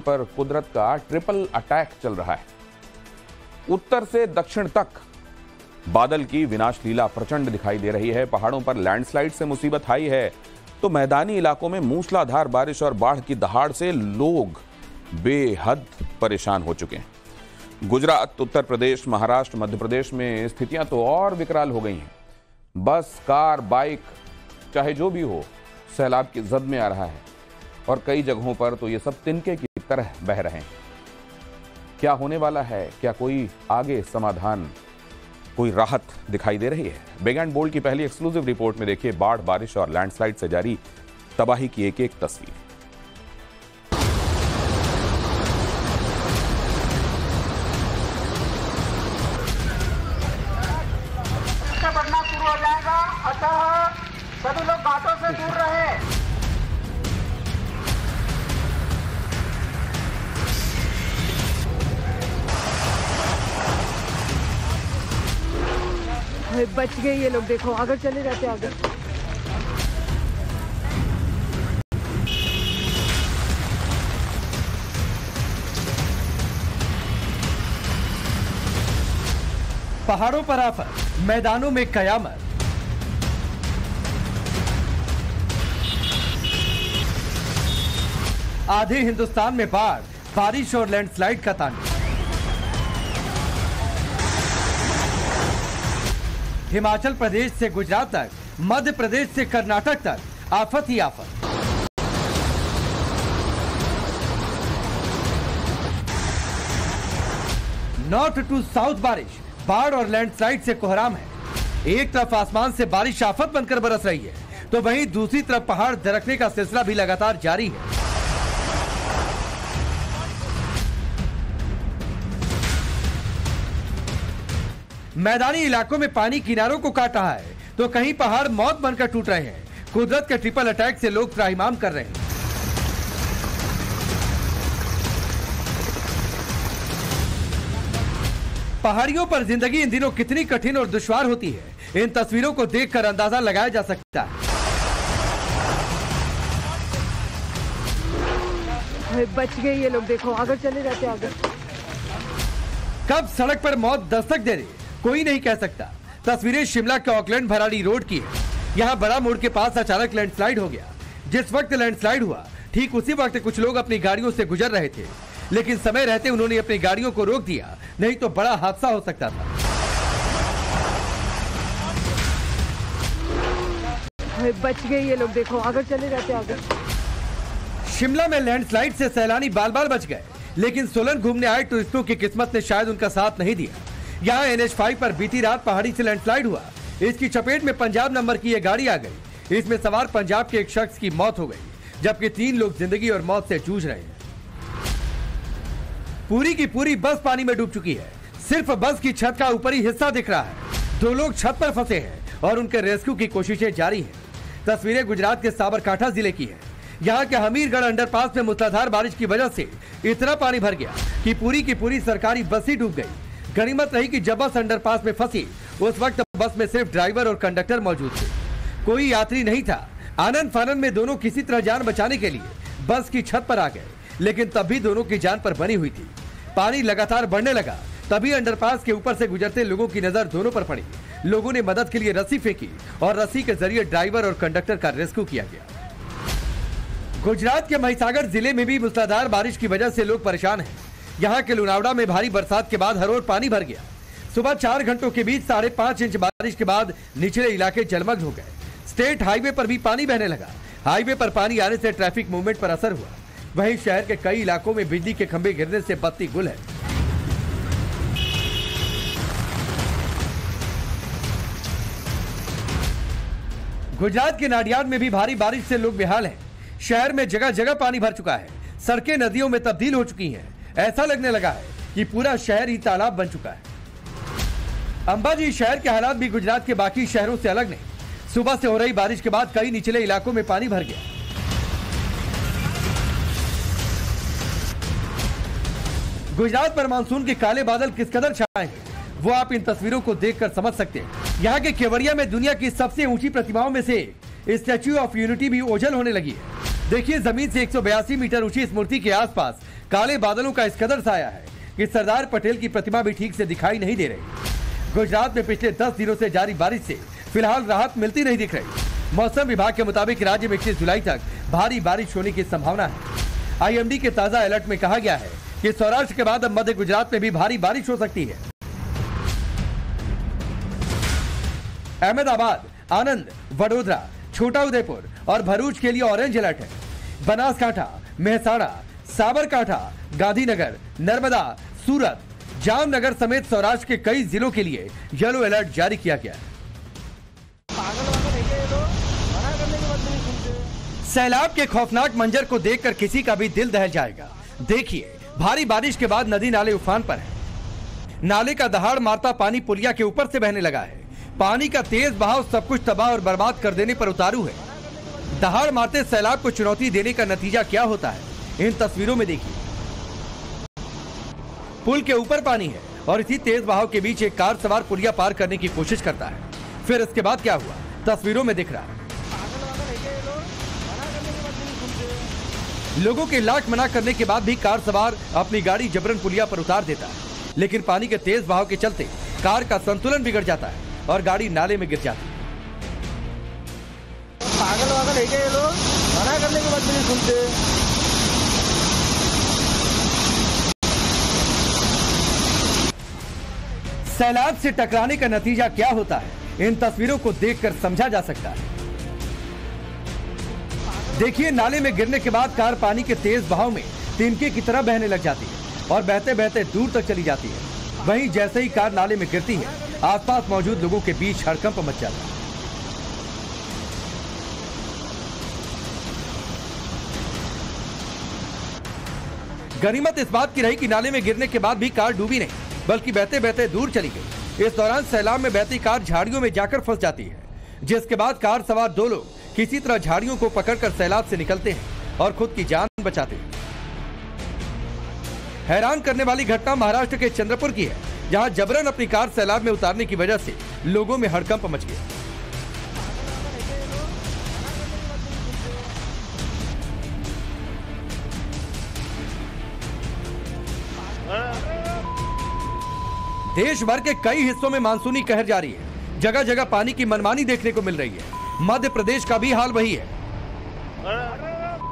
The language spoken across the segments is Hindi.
पर कुदरत का ट्रिपल अटैक चल रहा है। उत्तर से दक्षिण तक बादल की विनाश लीला प्रचंड दिखाई दे रही है। पहाड़ों पर लैंडस्लाइड से मुसीबत आई है तो मैदानी इलाकों में मूसलाधार बारिश और बाढ़ की दहाड़ से लोग बेहद परेशान हो चुके हैं। गुजरात, उत्तर प्रदेश, महाराष्ट्र, मध्य प्रदेश में स्थितियां तो और विकराल हो गई हैं। बस, कार, बाइक, चाहे जो भी हो, सैलाब की जद में आ रहा है और कई जगहों पर तो ये सब तिनके की तरह बह रहे हैं। क्या होने वाला है? क्या कोई आगे समाधान, कोई राहत दिखाई दे रही है? बिग एंड बोल्ड की पहली एक्सक्लूसिव रिपोर्ट में देखिए बाढ़, बारिश और लैंडस्लाइड से जारी तबाही की एक एक तस्वीर। बढ़ना शुरू हो जाएगा, अतः सभी लोग घाटों से दूर रहें। बच गए ये लोग, देखो अगर चले जाते आगे। पहाड़ों पर आफत, मैदानों में कयामत। आधे हिंदुस्तान में बाढ़, बारिश और लैंडस्लाइड का तांडव। हिमाचल प्रदेश से गुजरात तक, मध्य प्रदेश से कर्नाटक तक आफत ही आफत। नॉर्थ टू साउथ बारिश, बाढ़ और लैंडस्लाइड से कोहराम है। एक तरफ आसमान से बारिश आफत बनकर बरस रही है तो वहीं दूसरी तरफ पहाड़ दरकने का सिलसिला भी लगातार जारी है। मैदानी इलाकों में पानी किनारों को काट रहा है तो कहीं पहाड़ मौत बनकर टूट रहे हैं। कुदरत के ट्रिपल अटैक से लोग त्राहिमाम कर रहे हैं। पहाड़ियों पर जिंदगी इन दिनों कितनी कठिन और दुश्वार होती है, इन तस्वीरों को देखकर अंदाजा लगाया जा सकता है। बच गए ये लोग, देखो अगर चले जाते आगे। कब सड़क पर मौत दस्तक दे दे कोई नहीं कह सकता। तस्वीरें शिमला के ऑकलैंड भराड़ी रोड की है। यहाँ बड़ा मोड़ के पास अचानक लैंडस्लाइड हो गया। जिस वक्त लैंडस्लाइड हुआ ठीक उसी वक्त कुछ लोग अपनी गाड़ियों से गुजर रहे थे, लेकिन समय रहते उन्होंने अपनी गाड़ियों को रोक दिया, नहीं तो बड़ा हादसा हो सकता था। बच गए ये लोग, देखो अगर चले जाते आगे। शिमला में लैंडस्लाइड से सैलानी बाल बाल बच गए, लेकिन सोलन घूमने आए टूरिस्टों की किस्मत ने शायद उनका साथ नहीं दिया। यहाँ NH5 पर बीती रात पहाड़ी से लैंडस्लाइड हुआ। इसकी चपेट में पंजाब नंबर की यह गाड़ी आ गई। इसमें सवार पंजाब के एक शख्स की मौत हो गई, जबकि 3 लोग जिंदगी और मौत से जूझ रहे हैं। पूरी की पूरी बस पानी में डूब चुकी है। सिर्फ बस की छत का ऊपरी हिस्सा दिख रहा है। 2 लोग छत पर फंसे हैं और उनके रेस्क्यू की कोशिशें जारी हैं। तस्वीरें गुजरात के साबरकांठा जिले की है। यहाँ के हमीरगढ़ अंडरपास में मूसलाधार बारिश की वजह से इतना पानी भर गया कि पूरी की पूरी सरकारी बस ही डूब गई। गनीमत रही कि जब बस अंडरपास में फंसी उस वक्त बस में सिर्फ ड्राइवर और कंडक्टर मौजूद थे, कोई यात्री नहीं था। आनंद फानंद में दोनों किसी तरह जान बचाने के लिए बस की छत पर आ गए, लेकिन तब भी दोनों की जान पर बनी हुई थी। पानी लगातार बढ़ने लगा, तभी अंडरपास के ऊपर से गुजरते लोगों की नजर दोनों पर पड़ी। लोगों ने मदद के लिए रस्सी फेंकी और रस्सी के जरिए ड्राइवर और कंडक्टर का रेस्क्यू किया गया। गुजरात के महिसागर जिले में भी मूसलाधार बारिश की वजह से लोग परेशान हैं। यहाँ के लुनावड़ा में भारी बरसात के बाद हर ओर पानी भर गया। सुबह 4 घंटों के बीच 5.5 इंच बारिश के बाद निचले इलाके जलमग्न हो गए। स्टेट हाईवे पर भी पानी बहने लगा। हाईवे पर पानी आने से ट्रैफिक मूवमेंट पर असर हुआ। वहीं शहर के कई इलाकों में बिजली के खंभे गिरने से बत्ती गुल है। गुजरात के नाडियाड में भी भारी बारिश से लोग बेहाल हैं। शहर में जगह जगह पानी भर चुका है। सड़कें नदियों में तब्दील हो चुकी हैं। ऐसा लगने लगा है कि पूरा शहर ही तालाब बन चुका है। अंबाजी शहर के हालात भी गुजरात के बाकी शहरों से अलग नहीं। सुबह से हो रही बारिश के बाद कई निचले इलाकों में पानी भर गया। गुजरात पर मानसून के काले बादल किस कदर छाए हैं वो आप इन तस्वीरों को देखकर समझ सकते हैं। यहाँ के केवड़िया में दुनिया की सबसे ऊंची प्रतिमाओं में से स्टैच्यू ऑफ यूनिटी भी ओझल होने लगी है। देखिए, जमीन से 182 मीटर ऊंची इस मूर्ति के आसपास काले बादलों का इस कदर साया है कि सरदार पटेल की प्रतिमा भी ठीक से दिखाई नहीं दे रही। गुजरात में पिछले 10 दिनों से जारी बारिश से फिलहाल राहत मिलती नहीं दिख रही। मौसम विभाग के मुताबिक राज्य में 21 जुलाई तक भारी बारिश होने की संभावना है। आईएमडी के ताजा अलर्ट में कहा गया है कि सौराष्ट्र के बाद अब मध्य गुजरात में भी भारी बारिश हो सकती है। अहमदाबाद, आनंद, वडोदरा, छोटा उदेपुर और भरूच के लिए ऑरेंज अलर्ट है। बनासकांठा, मेहसाणा, साबरकांठा, गांधीनगर, नर्मदा, सूरत, जामनगर समेत सौराष्ट्र के कई जिलों के लिए येलो अलर्ट जारी किया गया है। सैलाब के खौफनाक मंजर को देखकर किसी का भी दिल दहल जाएगा। देखिए, भारी बारिश के बाद नदी नाले उफान पर है। नाले का दहाड़ मारता पानी पुलिया के ऊपर से बहने लगा है। पानी का तेज बहाव सब कुछ तबाह और बर्बाद कर देने पर उतारू है। दहाड़ मारते सैलाब को चुनौती देने का नतीजा क्या होता है, इन तस्वीरों में देखिए। पुल के ऊपर पानी है और इसी तेज बहाव के बीच एक कार सवार पुलिया पार करने की कोशिश करता है। फिर इसके बाद क्या हुआ, तस्वीरों में दिख रहा है। लोगों के लाख मना करने के बाद भी कार सवार अपनी गाड़ी जबरन पुलिया पर उतार देता है, लेकिन पानी के तेज बहाव के चलते कार का संतुलन बिगड़ जाता है और गाड़ी नाले में गिर जाती है। पागल वागल है क्या ये लोग, मना करने के बाद भी नहीं सुनते। सैलाब से टकराने का नतीजा क्या होता है, इन तस्वीरों को देखकर समझा जा सकता है। देखिए, नाले में गिरने के बाद कार पानी के तेज बहाव में तिनके की तरह बहने लग जाती है और बहते बहते दूर तक चली जाती है। वहीं जैसे ही कार नाले में गिरती है, आसपास मौजूद लोगों के बीच हड़कंप मच जाता है। गनीमत इस बात की रही कि नाले में गिरने के बाद भी कार डूबी नहीं, बल्कि बहते बहते दूर चली गई। इस दौरान सैलाब में बहती कार झाड़ियों में जाकर फंस जाती है, जिसके बाद कार सवार 2 लोग किसी तरह झाड़ियों को पकड़कर सैलाब से निकलते हैं और खुद की जान बचाते हैं। हैरान करने वाली घटना महाराष्ट्र के चंद्रपुर की है, जहां जबरन अपनी कार सैलाब में उतारने की वजह से लोगों में हड़कंप मच गया। देश भर के कई हिस्सों में मानसूनी कहर जारी है। जगह जगह पानी की मनमानी देखने को मिल रही है। मध्य प्रदेश का भी हाल वही है।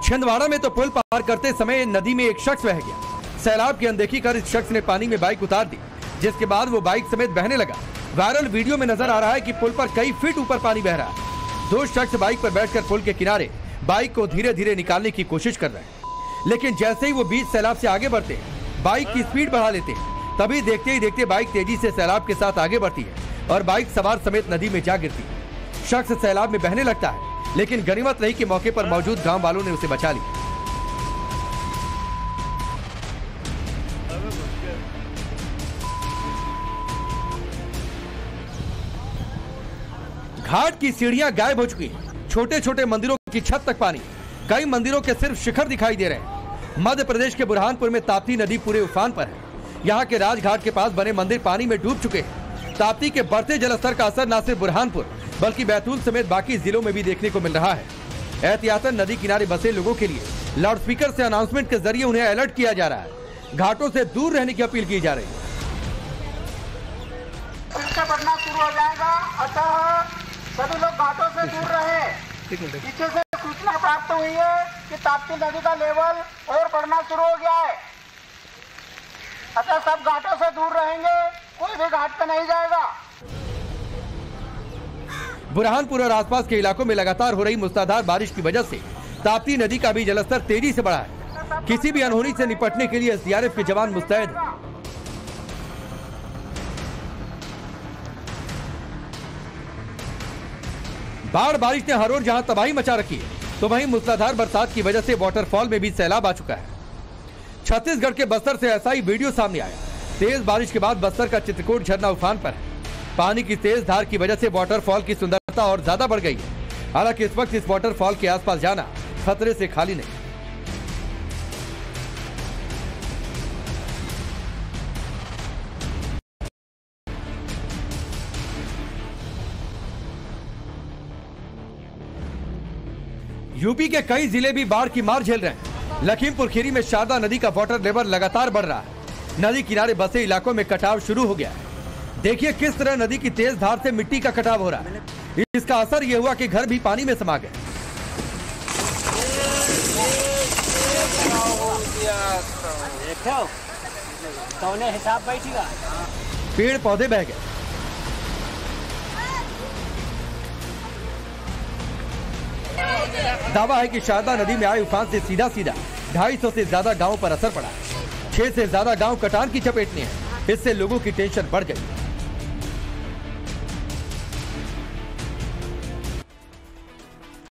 छिंदवाड़ा में तो पुल पार करते समय नदी में एक शख्स बह गया। सैलाब की अनदेखी कर इस शख्स ने पानी में बाइक उतार दी, जिसके बाद वो बाइक समेत बहने लगा। वायरल वीडियो में नजर आ रहा है कि पुल पर कई फीट ऊपर पानी बह रहा है। 2 शख्स बाइक पर बैठकर पुल के किनारे बाइक को धीरे धीरे निकालने की कोशिश कर रहे हैं, लेकिन जैसे ही वो बीच सैलाब से आगे बढ़ते हैं, बाइक की स्पीड बढ़ा लेते हैं। तभी देखते ही देखते बाइक तेजी से सैलाब के साथ आगे बढ़ती है और बाइक सवार समेत नदी में जा गिरती है। शख्स सैलाब में बहने लगता है, लेकिन गनीमत रही कि मौके पर मौजूद गांव वालों ने उसे बचा लिया। घाट की सीढ़ियां गायब हो चुकी हैं। छोटे छोटे मंदिरों की छत तक पानी, कई मंदिरों के सिर्फ शिखर दिखाई दे रहे हैं। मध्य प्रदेश के बुरहानपुर में ताप्ती नदी पूरे उफान पर है। यहाँ के राजघाट के पास बने मंदिर पानी में डूब चुके हैं। ताप्ती के बढ़ते जलस्तर का असर न सिर्फ बुरहानपुर बल्कि बैतूल समेत बाकी जिलों में भी देखने को मिल रहा है। एहतियातन नदी किनारे बसे लोगों के लिए लाउडस्पीकर से अनाउंसमेंट के जरिए उन्हें अलर्ट किया जा रहा है। घाटों से दूर रहने की अपील की जा रही है। इससे बढ़ना शुरू हो जाएगा, अतः सभी लोग घाटों से दूर रहे। पीछे से सूचना प्राप्त हुई है कि ताप्ती नदी का लेवल और बढ़ना शुरू हो गया है, अतः सब घाटों से दूर रहेंगे, कोई भी घाट पे नहीं जाएगा। बुरहानपुर और आसपास के इलाकों में लगातार हो रही मूसलाधार बारिश की वजह से ताप्ती नदी का भी जलस्तर तेजी से बढ़ा है। किसी भी अनहोनी से निपटने के लिए एसडीआरएफ के जवान मुस्तैद हैं। बाढ़ बारिश ने हर ओर जहां तबाही मचा रखी है, तो वहीं मूसलाधार बरसात की वजह से वाटरफॉल में भी सैलाब आ चुका है। छत्तीसगढ़ के बस्तर से ऐसा ही वीडियो सामने आया। तेज बारिश के बाद बस्तर का चित्रकूट झरना उफान पर है। पानी की तेज धार की वजह से वाटरफॉल की सुंदरता और ज्यादा बढ़ गई है। हालांकि इस वक्त इस वाटरफॉल के आसपास जाना खतरे से खाली नहीं। यूपी के कई जिले भी बाढ़ की मार झेल रहे हैं। लखीमपुर खीरी में शारदा नदी का वाटर लेवल लगातार बढ़ रहा है। नदी किनारे बसे इलाकों में कटाव शुरू हो गया है। देखिए किस तरह नदी की तेज धार से मिट्टी का कटाव हो रहा है। इसका असर यह हुआ कि घर भी पानी में समा गए। पेड़ पौधे बह गए। दावा है कि शारदा नदी में आए उफान से सीधा 250 से ज्यादा गांवों पर असर पड़ा। 6 से ज्यादा गांव कटान की चपेट में हैं। इससे लोगों की टेंशन बढ़ गई।